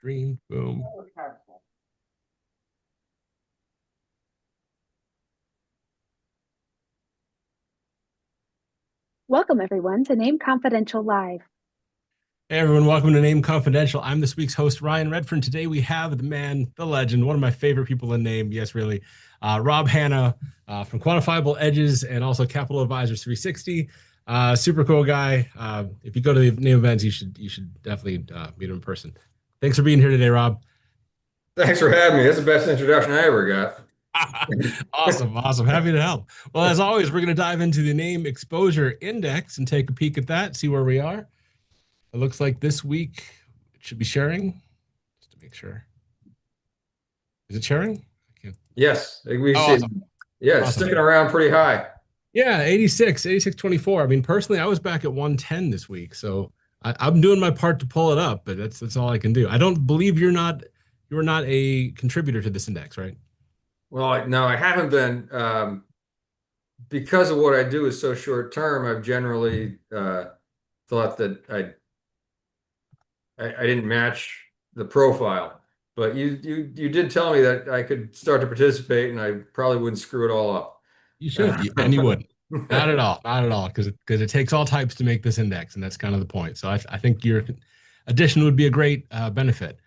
Dream. Boom. Welcome, everyone, to Name Confidential Live. Hey everyone, welcome to Name Confidential. I'm this week's host, Ryan Redfern. Today we have the man, the legend, one of my favorite people in name. Yes, really. Rob Hanna from Quantifiable Edges and also Capital Advisors 360. Super cool guy. If you go to the name events, you should definitely meet him in person. Thanks for being here today, Rob. Thanks for having me. That's the best introduction I ever got. Awesome, awesome. Happy to help. Well, as always, we're going to dive into the name exposure index and take a peek at that, see where we are. It looks like this week it should be sharing, just to make sure. Is it sharing? I can't. Yes, we Oh, see. awesome. Yeah, it's Awesome. sticking around pretty high. Yeah, 86.24. I mean, personally, I was back at 110 this week, so I'm doing my part to pull it up, but that's all I can do. I don't believe you're not a contributor to this index, right? Well, no, I haven't been because of what I do is so short term. I've generally thought that I didn't match the profile, but you did tell me that I could start to participate, and I probably wouldn't screw it all up. You should, and you wouldn't. Not at all, not at all, because it takes all types to make this index, and that's kind of the point. So I think your addition would be a great benefit.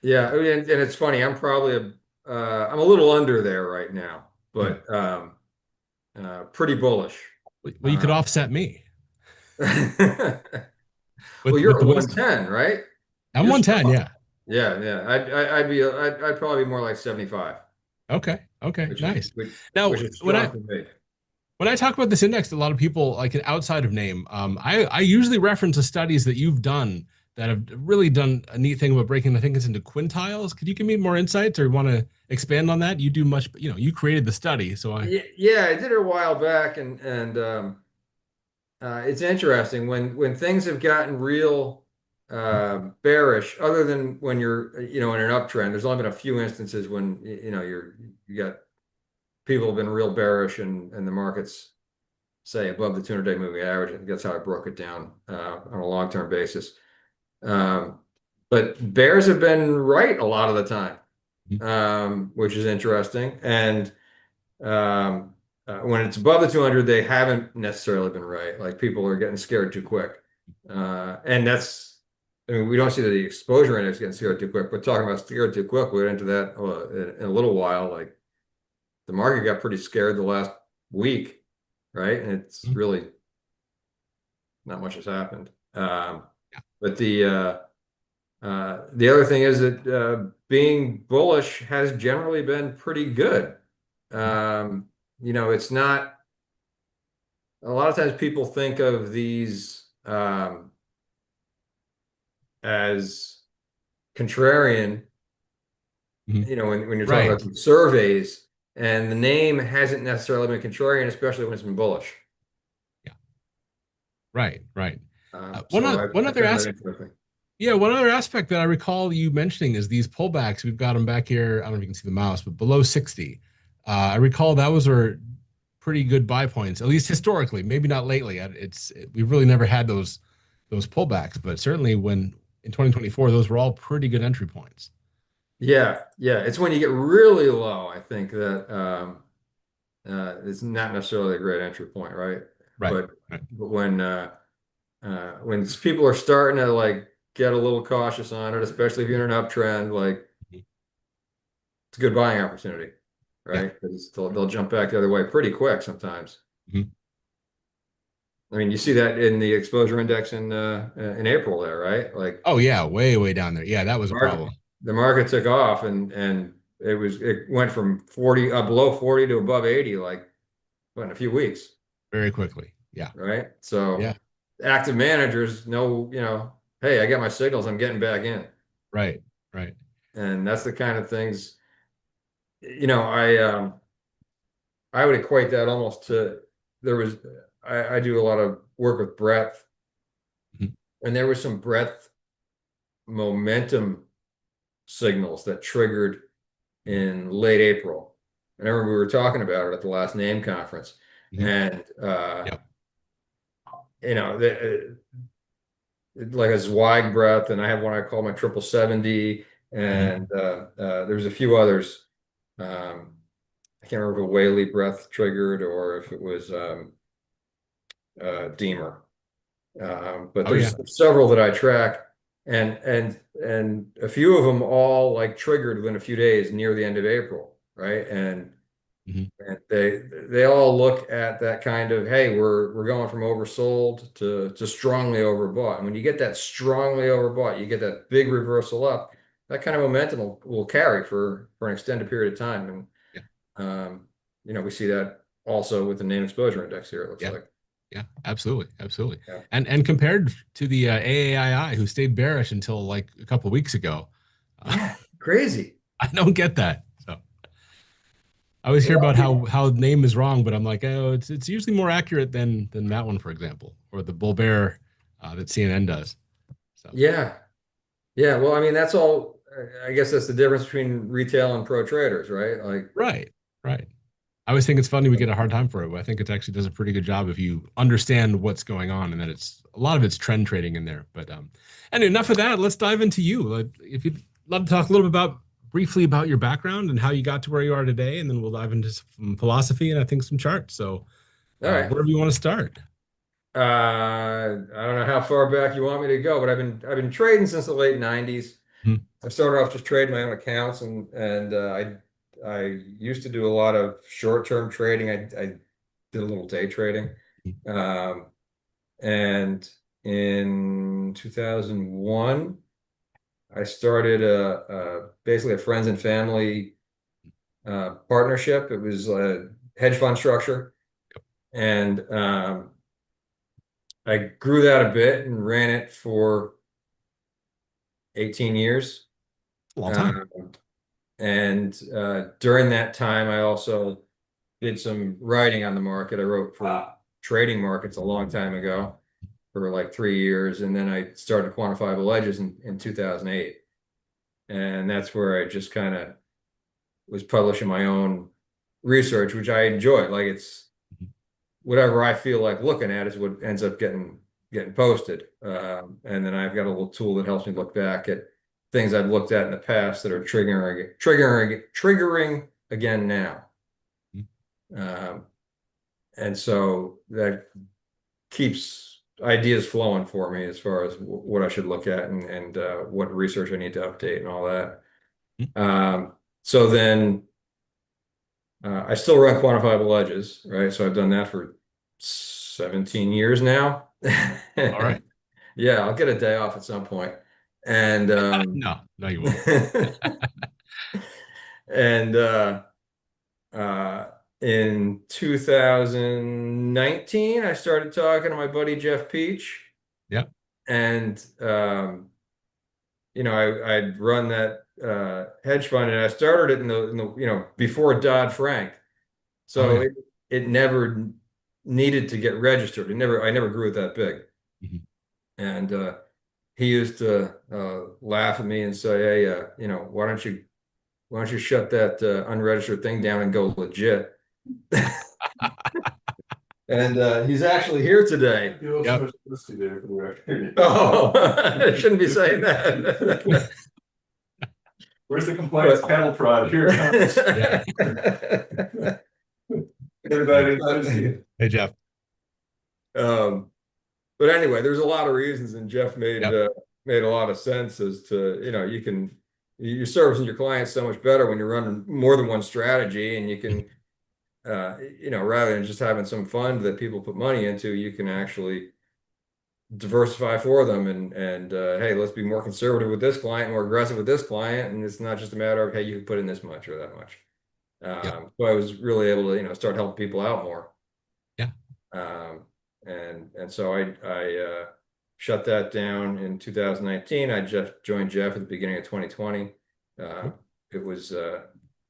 Yeah, and it's funny. I'm a little under there right now, Hmm. but pretty bullish. Well, you could Uh, offset me Well, with you're the at wisdom. 110, right? I'm You're 110, strong. yeah. Yeah, yeah. I'd probably be more like 75, Okay, okay, which is nice. which, Now, which is when strong I for me. when I talk about this index, a lot of people like outside of name, I usually reference the studies that you've done that have really done a neat thing about breaking, I think it's into quintiles. Could you give me more insights or want to expand on that? You do much, you created the study, so I. Yeah, I did it a while back, and it's interesting when things have gotten real bearish. Other than when you're in an uptrend, there's only been a few instances when you got people have been real bearish and the market's say above the 200-day moving average. I think that's how I broke it down on a long-term basis. Um, but bears have been right a lot of the time, which is interesting. And when it's above the 200, they haven't necessarily been right. Like people are getting scared too quick. And I mean, we don't see the exposure index getting scared too quick, but talking about scared too quick, we'll get into that in a little while. Like the market got pretty scared the last week, right? And it's really not much has happened. But the other thing is that being bullish has generally been pretty good. It's not a lot of times people think of these as contrarian, Mhm. when you're talking Right. about surveys, and the name hasn't necessarily been contrarian, especially when it's been bullish. Yeah. Right. Right. One So o- one I other found that aspect. interesting. Yeah, one other aspect that I recall you mentioning is these pullbacks. We've got them back here. I don't know if you can see the mouse, but below 60. I recall that was our pretty good buy points, at least historically. Maybe not lately. We've really never had those pullbacks, but certainly when in 2024, those were all pretty good entry points. Yeah, yeah. It's when you get really low, I think that it's not necessarily a great entry point, right? Right. But Right. but when people are starting to like get a little cautious on it, especially if you're in an uptrend, like Mhm. it's a good buying opportunity, Yeah. right? Because they'll jump back the other way pretty quick sometimes. Mhm. I mean, you see that in the exposure index in April there, right? Like Oh yeah, way, way down there. Yeah, that was a market, problem the market took off and it went from 40 below 40 to above 80 like what, in a few weeks, very quickly. Yeah. right? So Yeah. active managers know, hey, I got my signals, I'm getting back in. Right. Right. And that's the kind of things, you know, I um I would equate that almost to there was I do a lot of work with breadth, Mhm. and there was some breadth momentum signals that triggered in late April. And I remember we were talking about it at the last NAIM conference. Mhm. And Yep. like a Zweig breadth, and I have one I call my triple 70. and there's a few others. I can't remember if Whaley Breath triggered or if it was Deemer. But Oh yeah. there's several that I track, and a few of them all like triggered within a few days near the end of April, right? Mhm. And they all look at that kind of, hey, we're going from oversold to strongly overbought. And when you get that strongly overbought, you get that big reversal up. That kind of momentum will carry for an extended period of time. And Yeah. we see that also with the name exposure index here, it looks Yeah. like. Yeah, absolutely, absolutely. Yeah. And compared to the AAII, who stayed bearish until like a couple of weeks ago, Yeah, crazy. I don't get that. So I always hear Well, about how name is wrong, but I'm like, oh, it's usually more accurate than that one, for example, or the bull bear that CNN does. So yeah. Yeah. Well, I mean, that's all. I guess that's the difference between retail and pro traders, right? Like, right, right. I always think it's funny we get a hard time for it, but I think it actually does a pretty good job if you understand what's going on and that it's a lot of it's trend trading in there. But and enough of that. Let's dive into you. If you'd love to talk a little bit briefly about your background and how you got to where you are today, and then we'll dive into some philosophy and I think some charts. So all right. wherever you want to start. I don't know how far back you want me to go, but I've been trading since the late 90s. Hmm. I started off just trading my own accounts, and I used to do a lot of short-term trading. I did a little day trading. Um, and in 2001, I started basically a friends and family partnership. It was a hedge fund structure, and I grew that a bit and ran it for 18 years. A long time. Um, and during that time, I also did some writing on the market. I wrote for trading markets a long time ago for like 3 years. And then I started quantifiable edges in 2008. And that's where I just kind of was publishing my own research, which I enjoy. Like it's whatever I feel like looking at is what ends up getting posted. And then I've got a little tool that helps me look back at things I've looked at in the past that are triggering again now. Um, and so that keeps ideas flowing for me as far as what I should look at and what research I need to update and all that. So then I still run quantifiable edges, right? So I've done that for 17 years now. All right. Yeah, I'll get a day off at some point. And No, no, you won't. and uh, in 2019, I started talking to my buddy Jeff Peach, Yep. and I'd run that hedge fund, and I started it in the before Dodd-Frank. Oh So yeah. it never needed to get registered. I never grew it that big. Mhm. And he used to laugh at me and say, "Hey, why don't you shut that unregistered thing down and go legit?" And he's actually here today. Yep. Oh, I shouldn't be saying that. Where's the compliance cattle prod? Here it comes. Yeah. Everybody knows you. Hey Jeff. Um, but anyway, there's a lot of reasons, and Jeff Yep. made a lot of sense as to you're servicing your clients so much better when you're running more than one strategy, and you can rather than just having some fund that people put money into, you can actually diversify for them and hey, let's be more conservative with this client, more aggressive with this client, and it's not just a matter of hey, you can put in this much or that much. Yep. So I was really able to start helping people out more. Yeah. And so I shut that down in 2019. I just joined Jeff at the beginning of 2020. It was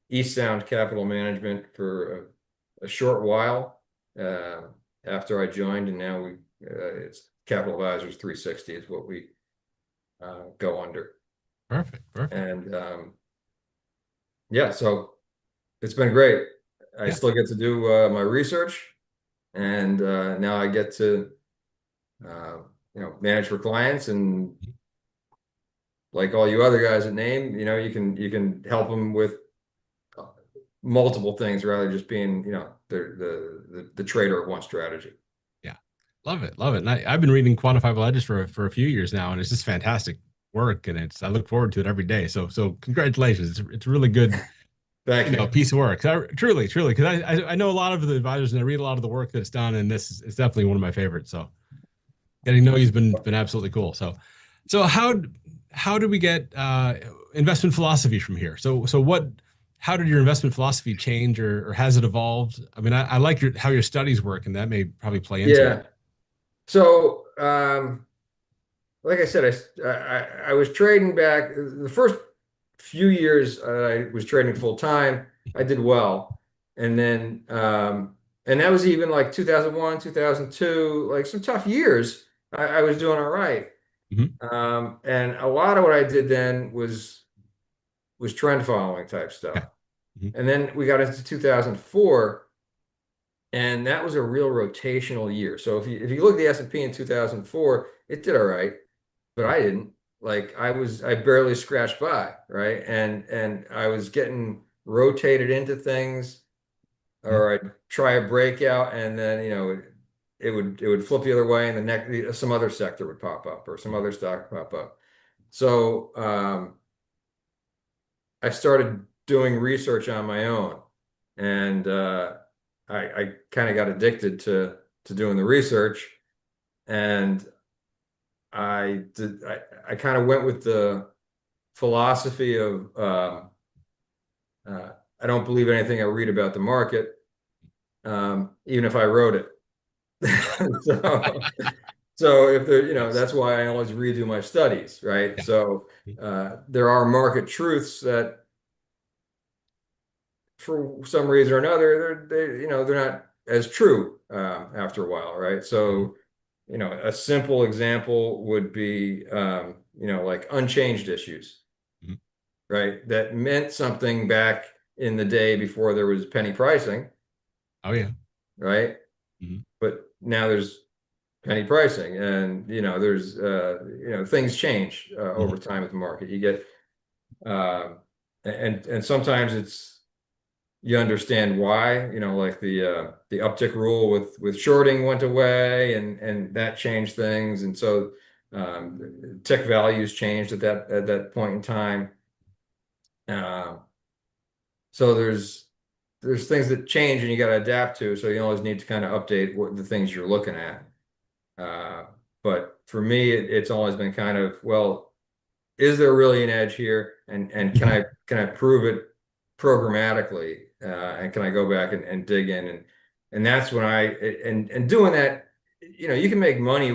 East Sound Capital Management for a short while after I joined, and now it's Capital Advisors 360 is what we go under. Perfect. Perfect. And yeah, so it's been great. I Yeah. still get to do my research, and now I get to manage for clients and like all you other guys at NAAIM, you can help them with multiple things rather than just being, the trader of one strategy. Yeah. Love it. Love it. And I've been reading Quantifiable Edges for a few years now, and it's just fantastic work. And I look forward to it every day. So congratulations. It's a really good, Thank you. piece of work. Truly, because I know a lot of the advisors and I read a lot of the work that's done, and this is definitely one of my favorites. So getting to know you's been absolutely cool. So how do we get investment philosophy from here? So how did your investment philosophy change, or has it evolved? I mean, I like how your studies work, and that may probably play into Yeah. it. So, like I said, I was trading back the first few years. I was trading full time. I did well, and then and that was even like 2001, 2002, like some tough years. I was doing all right. Mhm. And a lot of what I did then was trend following type Okay. stuff. Mhm. And then we got into 2004, and that was a real rotational year. So if you look at the S&P in 2004, it did all right, but I didn't. Like I barely scratched by, right? And I was getting rotated into things, Mhm. or I'd try a breakout, and then it would flip the other way, and the next some other sector would pop up, or some other stock pop up. So I started doing research on my own, and I kind of got addicted to doing the research, and I kind of went with the philosophy of I don't believe anything I read about the market, even if I wrote it. So, so if there, Nice. that's why I always redo my studies, right? Yeah. So there are market truths that, for some reason or another, they're not as true after a while, right? Mhm. So, a simple example would be, like unchanged issues, Mhm. right? That meant something back in the day before there was penny pricing, Oh yeah. right? Mhm. But now there's penny pricing, and there's things change over Mhm. time with the market. You get um, and sometimes you understand why, like the uptick rule with shorting went away, and that changed things, and so tick values changed at that point in time. Uh, so there's things that change, and you got to adapt to. So you always need to kind of update what the things you're looking at. Uh, but for me, it's always been kind of, well, is there really an edge here, and can I Mhm. can I prove it programmatically, and can I go back and dig in, and that's when and doing that, you can make money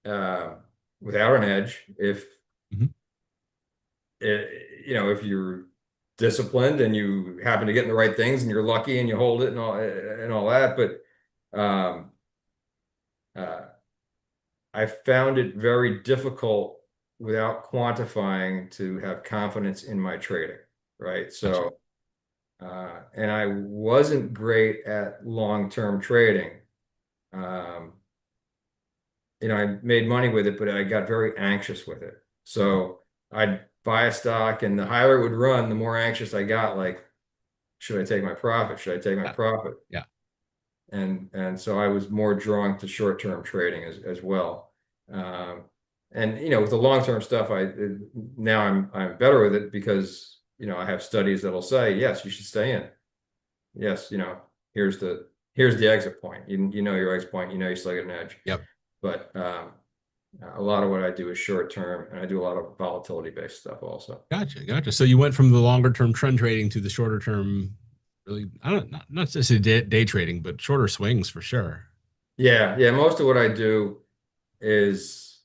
uh, without an edge if Mhm. if you're disciplined and you happen to get in the right things and you're lucky and you hold it and all that. But uh, I found it very difficult without quantifying to have confidence in my trading, right? Gotcha. So, and I wasn't great at long-term trading. Um, I made money with it, but I got very anxious with it. Mhm. So I'd buy a stock, and the higher it would run, the more anxious I got. Like, should I take my profit? Should I take my Yeah. profit? Yeah. And so I was more drawn to short-term trading as well. Um, and with the long-term stuff, now I'm better with it, because I have studies that'll say, yes, you should stay in. Yes, here's the exit point. You know your exit point. You still get an edge. Yep. But a lot of what I do is short-term, and I do a lot of volatility-based stuff also. Gotcha. So you went from the longer term trend trading to the shorter term, really, I don't not necessarily day trading, but shorter swings for sure. Yeah, yeah. Most of what I do is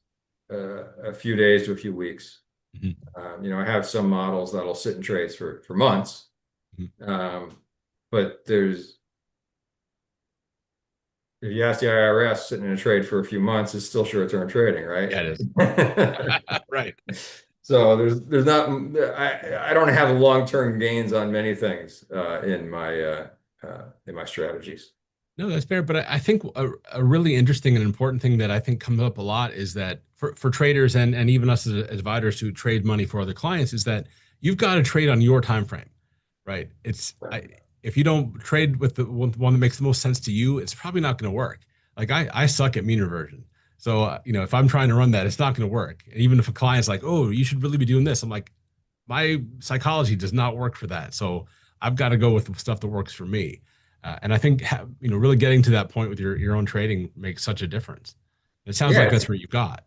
a few days to a few weeks. Mhm. I have some models that'll sit in trades for months. Mhm. Um, but if you ask the IRS, sitting in a trade for a few months is still short-term trading, right? Yeah, it is. Right. So there's not, I don't have long-term gains on many things in my strategies. No, that's fair. But I think a really interesting and important thing that I think comes up a lot is that for traders and even us as advisors who trade money for other clients is that you've got to trade on your time frame, right? If you don't trade with the one that makes the most sense to you, it's probably not going to work. Like I suck at mean reversion. So, if I'm trying to run that, it's not going to work. Even if a client's like, oh, you should really be doing this, I'm like, my psychology does not work for that. So I've got to go with stuff that works for me. And I think really getting to that point with your own trading makes such a difference. It sounds like Yeah. that's where you got.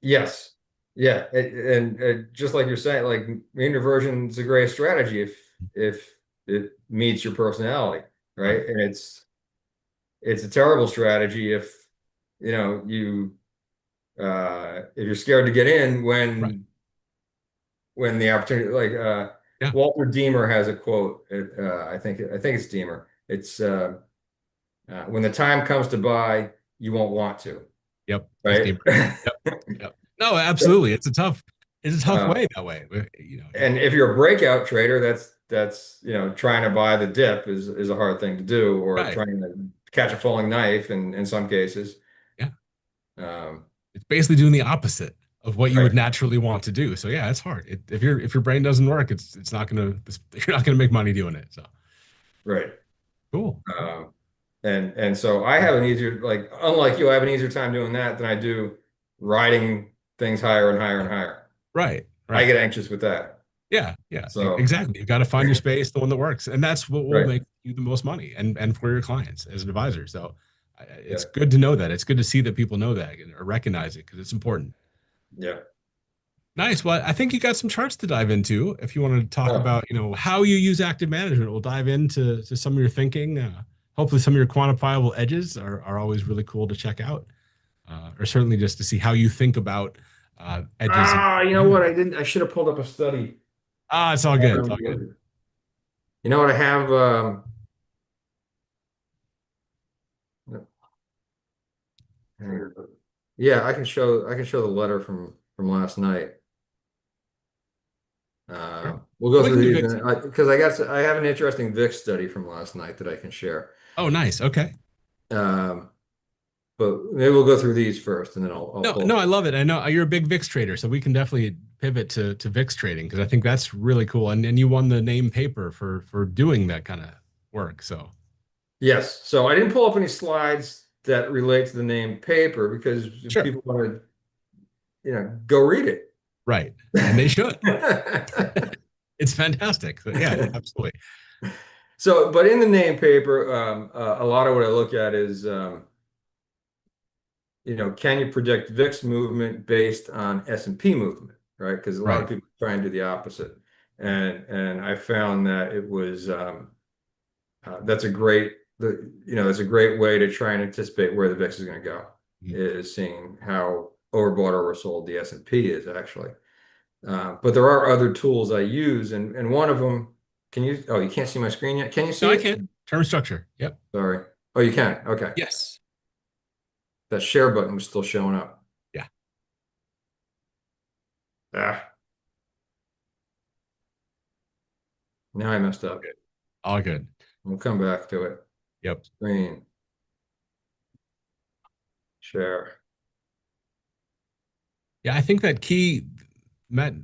Yes. Yeah. And just like you're saying, like mean reversion is a great strategy if it meets your personality, right? Right. And it's a terrible strategy you know you if you're scared to get in Right. when the opportunity, like Yeah. Walter Deemer has a quote. I think it's Deemer. It's when the time comes to buy, you won't want to, Yep. That's right? deep. Yep. Yep. No, absolutely. It's a tough Uh, way that way. and if you're a breakout trader, that's trying to buy the dip is a hard thing to do, or Right. trying to catch a falling knife in some cases. Yeah. Um, It's basically doing the opposite of what you right, would naturally want to do. So yeah, it's hard. If your brain doesn't work, it's not gonna you're not gonna make money doing it. So right. cool. And so I have an easier, like, unlike you, I have an easier time doing that than I do riding things higher and higher and higher. Right. I Right. get anxious with that. Yeah. Yeah. So, Exactly. You've got to find your space, the one that works, and that's what will right. make you the most money, and for your clients as an advisor. So it's Yeah. good to know that. It's good to see that people know that or recognize it because it's important. Yeah. Nice. Well, I think you got some charts to dive into. If you want to talk Oh, about, how you use active management, we'll dive into some of your thinking. Hopefully, some of your quantifiable edges are always really cool to check out, or certainly just to see how you think about edges. you know what? I should have pulled up a study. It's all good. It's all good. You know what I have? Yeah, I can show the letter from last night. Sure. We'll go We through can do these VIX. because I have an interesting VIX study from last night that I can share. Oh, nice. Okay. Um, but maybe we'll go through these first, and then I'll No, pull. no, I love it. I know you're a big VIX trader, so we can definitely pivot to VIX trading because I think that's really cool. And you won the name paper for doing that kind of work. So Yes. So I didn't pull up any slides that relate to the name paper because if sure. people want to, go read it. Right. And they should. It's fantastic. So, yeah, absolutely. So, but in the name paper, a lot of what I look at is, can you predict VIX movement based on S&P movement, right? Because a lot of Right. people try and do the opposite, and I found that it was that's that's a great way to try and anticipate where the VIX is going to go, Mhm. is seeing how overbought or oversold the S&P is actually. But there are other tools I use, and one of them, oh, you can't see my screen yet? Can you No, see I it? can. Term structure. Yep. Sorry. Oh, you can. Okay. Yes. That share button was still showing up. Yeah. Ah, now I messed All up. good. All good. We'll come back to it. Yep. Screen. Share. Yeah, I think that key, Matt,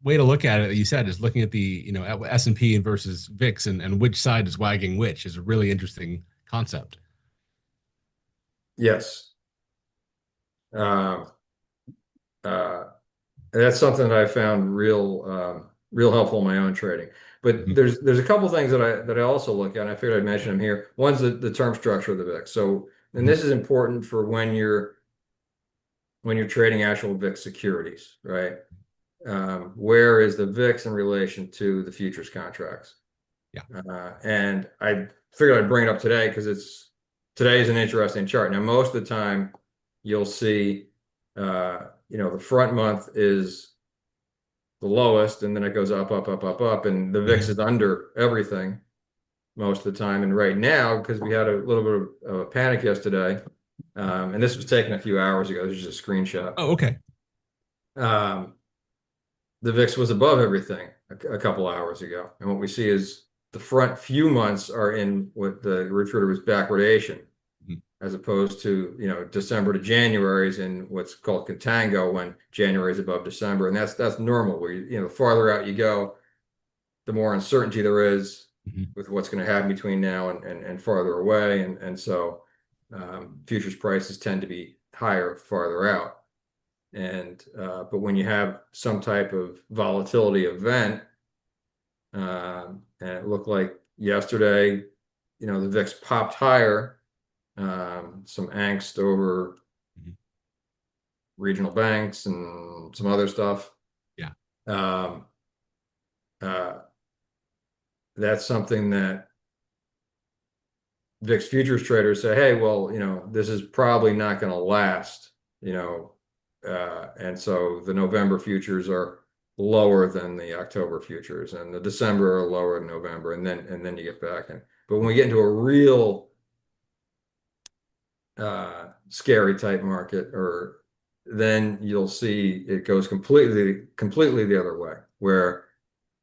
way to look at it, you said, is looking at the, S&P versus VIX and which side is wagging which is a really interesting concept. Yes. Um, uh, that's something that I found real helpful in my own trading. But Mhm. there's a couple things that I also look at, and I figured I'd mention them here. One's the term structure of the VIX. So, and Mhm. this is important for when you're trading actual VIX securities, right? Where is the VIX in relation to the futures contracts? Yeah. And I figured I'd bring it up today because today is an interesting chart. Now, most of the time, you'll see, the front month is the lowest, and then it goes up, up, up, up, up, and the VIX Mhm. is under everything most of the time. And right now, because we had a little bit of a panic yesterday, and this was taken a few hours ago. This is just a screenshot. Oh, okay. The VIX was above everything a couple hours ago, and what we see is the front few months are in what the referred to as backwardation, as opposed to, December to January is in what's called contango, when January is above December. And that's normal, where the farther out you go, the more uncertainty there is with what's going to happen between now and farther away. And so futures prices tend to be higher farther out. And but when you have some type of volatility event, and it looked like yesterday, the VIX popped higher, some angst over regional banks and some other stuff. Yeah. That's something that VIX futures traders say, hey, well, this is probably not going to last, and so the November futures are lower than the October futures, and the December are lower than November, and then you get back in. But when we get into a real scary type market, or then you'll see it goes completely the other way, where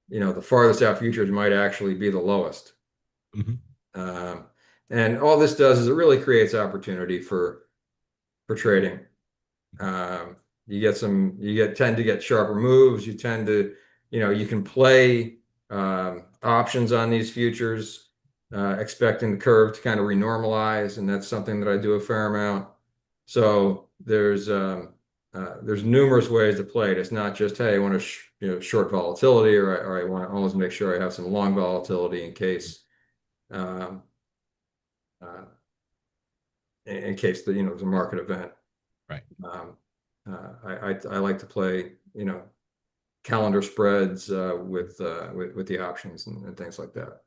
the farthest out futures might actually be the lowest. And all this does is it really creates opportunity for trading. You tend to get sharper moves. You tend to, you can play options on these futures, expecting the curve to kind of renormalize, and that's something that I do a fair amount. So there's numerous ways to play it. It's not just, hey, I want to short volatility, or I want to always make sure I have some long volatility in case there's a market event. Right. I like to play calendar spreads with the options and things like that.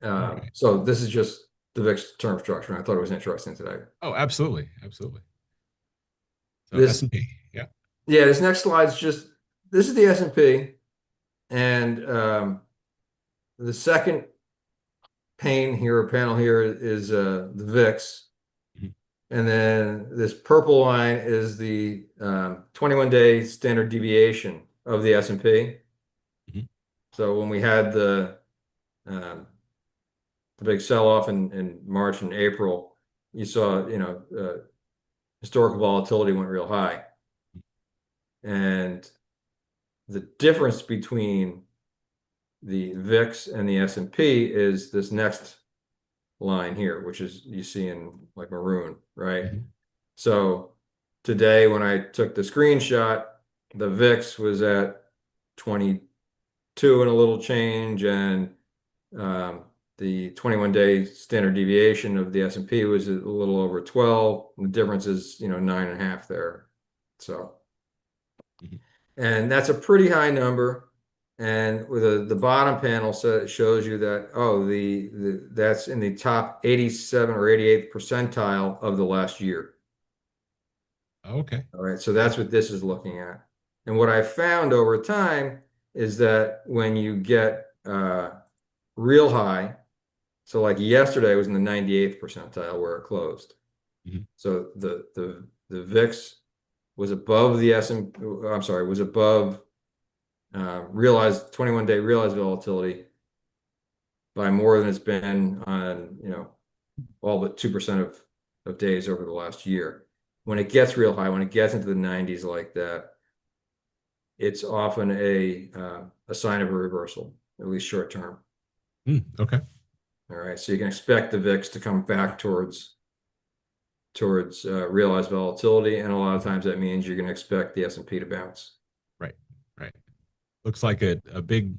Right. So this is just the VIX term structure, and I thought it was interesting today. Oh, absolutely. So This S&P, yeah. Yeah, this next slide is this is the S&P, and the second panel here is the VIX. And then this purple line is the 21-day standard deviation of the S&P. So when we had the big sell-off in March and April, you saw, historical volatility went real high. And the difference between the VIX and the S&P is this next line here, which is you see in like maroon, right? So today when I took the screenshot, the VIX was at 22 and a little change, and the 21-day standard deviation of the S&P was a little over 12. And the difference is 9.5 there. So and that's a pretty high number. And with the bottom panel shows you that that's in the top 87 or 88th percentile of the last year. Okay. All right, so that's what this is looking at. And what I found over time is that when you get real high, so like yesterday was in the 98th percentile where it closed. So the VIX was above the S&P, I'm sorry, was above realized 21-day realized volatility by more than it's been on all but 2% of days over the last year. When it gets real high, when it gets into the 90s like that, it's often a sign of a reversal, at least short term. Okay. All right, so you can expect the VIX to come back towards realized volatility, and a lot of times that means you're going to expect the S&P to bounce. Right. Looks like a big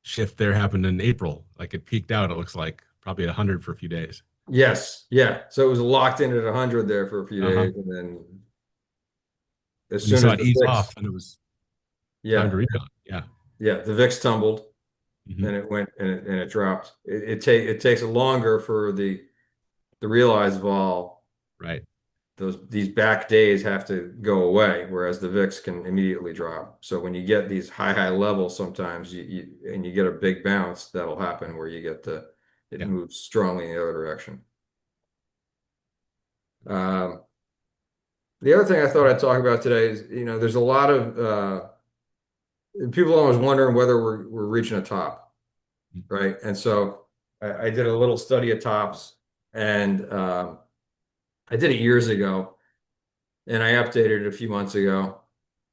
shift there happened in April. Like it peaked out, it looks like probably at 100 for a few days. Yes, yeah. So it was locked in at 100 there for a few days, and then as When you soon saw as it the ease VIX, off, and it was time to rebound. Yeah. the VIX tumbled, and it went and it dropped. It takes longer for the realized vol. Right. These back days have to go away, whereas the VIX can immediately drop. So when you get these high levels, sometimes you get a big bounce, that'll happen where you get it moves strongly in the other direction. The other thing I thought I'd talk about today is, there's a lot of people are always wondering whether we're reaching a top, right? And so I did a little study of tops, and I did it years ago, and I updated it a few months ago.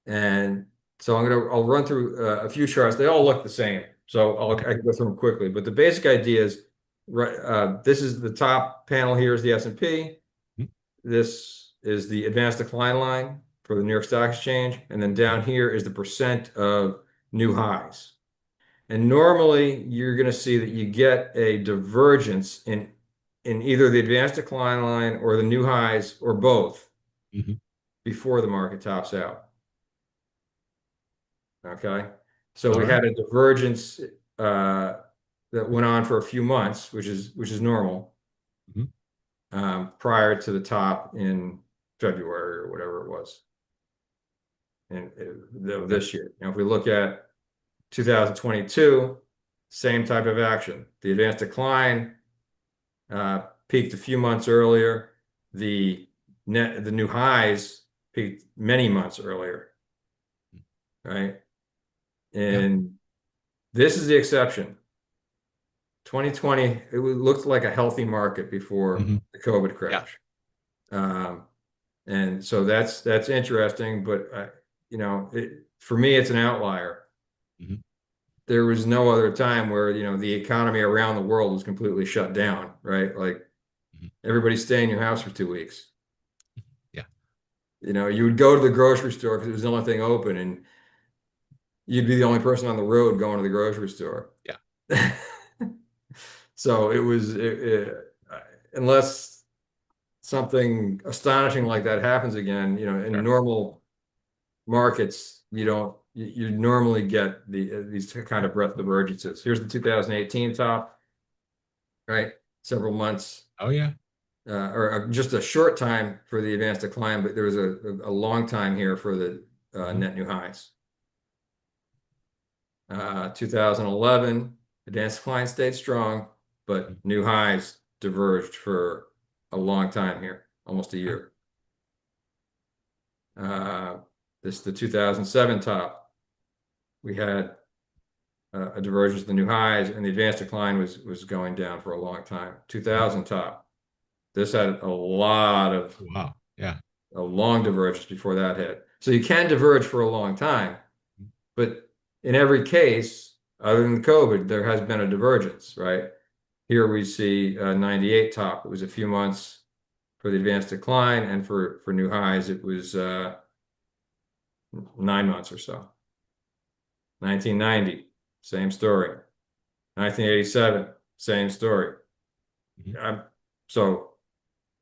And so I'll run through a few charts. They all look the same, so I can go through them quickly. But the basic idea is, right, this is the top panel here is the S&P. This is the advanced decline line for the New York Stock Exchange, and then down here is the percent of new highs. And normally you're going to see that you get a divergence in either the advanced decline line or the new highs or both before the market tops out. Okay, so we had a divergence that went on for a few months, which is normal, prior to the top in February or whatever it was, and this year. Now, if we look at 2022, same type of action. The advanced decline peaked a few months earlier. The new highs peaked many months earlier, right? And this is the exception. 2020, it looked like a healthy market before the COVID crash. And so that's interesting, but for me, it's an outlier. There was no other time where, the economy around the world was completely shut down, right? Like everybody stay in your house for 2 weeks. You would go to the grocery store because it was the only thing open, and you'd be the only person on the road going to the grocery store. So it was, unless something astonishing like that happens again, in normal markets, you normally get these kind of breadth divergences. Here's the 2018 top, right? Several months. Or just a short time for the advanced decline, but there was a long time here for the net new highs. 2011, advanced decline stayed strong, but new highs diverged for a long time here, almost a year. This is the 2007 top. We had a divergence of the new highs, and the advanced decline was going down for a long time. 2000 top. This had a lot of a long divergence before that hit. So you can diverge for a long time, but in every case, other than COVID, there has been a divergence, right? Here we see 98 top. It was a few months for the advanced decline, and for new highs, it was 9 months or so. 1990, same story. 1987, same story. So,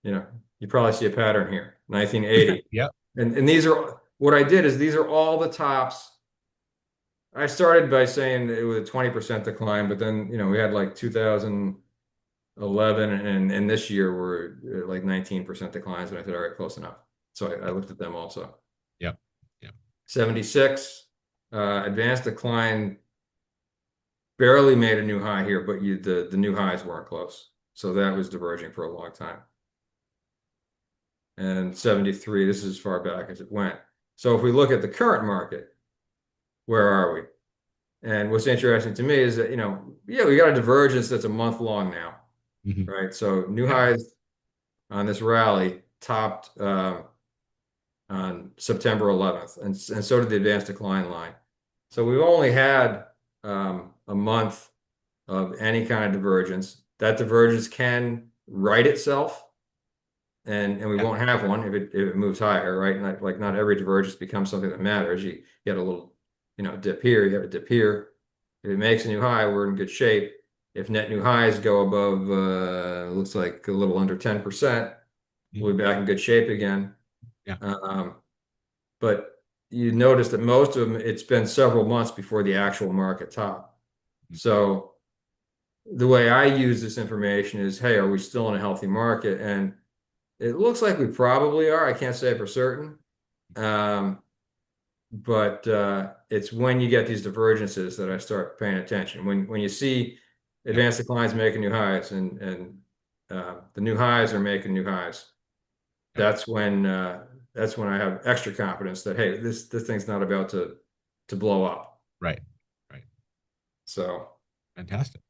you probably see a pattern here. 1980. And these are, what I did is these are all the tops. I started by saying it was a 20% decline, but then, we had like 2011 and this year were like 19% declines. And I said, all right, close enough. So I looked at them also. 76, advanced decline barely made a new high here, but the new highs weren't close. So that was diverging for a long time. And 73, this is as far back as it went. So if we look at the current market, where are we? And what's interesting to me is that, we got a divergence that's a month long now, right? So new highs on this rally topped on September 11th, and so did the advanced decline line. So we've only had a month of any kind of divergence. That divergence can right itself, and we won't have one if it moves higher, right? Not every divergence becomes something that matters. You get a little, dip here, you have a dip here. If it makes a new high, we're in good shape. If net new highs go above, looks like a little under 10%, we'll be back in good shape again. But you notice that most of them, it's been several months before the actual market top. So the way I use this information is, hey, are we still in a healthy market? And it looks like we probably are. I can't say for certain. But it's when you get these divergences that I start paying attention. When you see advanced declines making new highs and the new highs are making new highs, that's when I have extra confidence that, hey, this thing's not about to blow up. Right. Right. So Fantastic.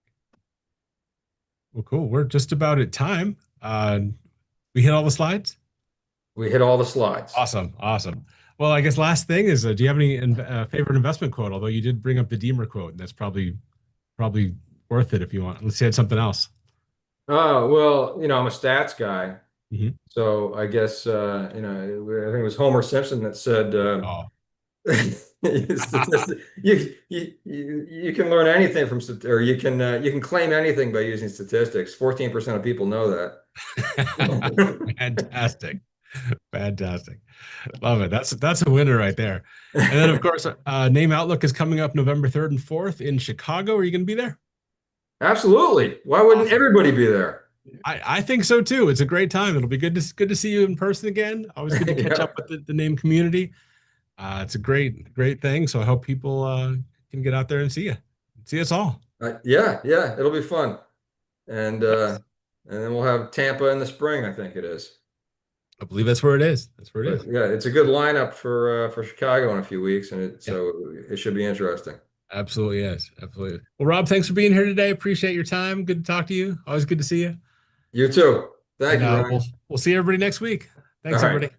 Well, cool. We're just about at time. We hit all the slides. we hit all the slides. Awesome. Awesome. Well, I guess last thing is, do you have any favorite investment quote? Although you did bring up the Deemer quote, and that's probably worth it if you want. Let's say it's something else. Oh, well, I'm a stats guy. Mhm. So I guess, I think it was Homer Simpson that said, Oh, you can learn anything from, or you can claim anything by using statistics. 14% of people know that. fantastic. Fantastic. Love it. That's a winner right there. And then, of course, Name Outlook is coming up November 3rd and 4th in Chicago. Are you going to be there? Absolutely. Why wouldn't Awesome. everybody be there? I think so too. It's a great time. It'll be good to see you in person again. Always good to catch Yeah. up with the Name community. It's a great thing. So I hope people can get out there and see us all. Yeah, it'll be fun. And Yes. then we'll have Tampa in the spring, I think it is. I believe that's where it is. That's where it But is. yeah, it's a good lineup for Chicago in a few weeks, and Yeah, so it should be interesting. absolutely is. Absolutely. Well, Rob, thanks for being here today. Appreciate your time. Good to talk to you. Always good to see you. You too. Thank And you, we'll Ryan. we'll see everybody next week. All Thanks, right. everybody.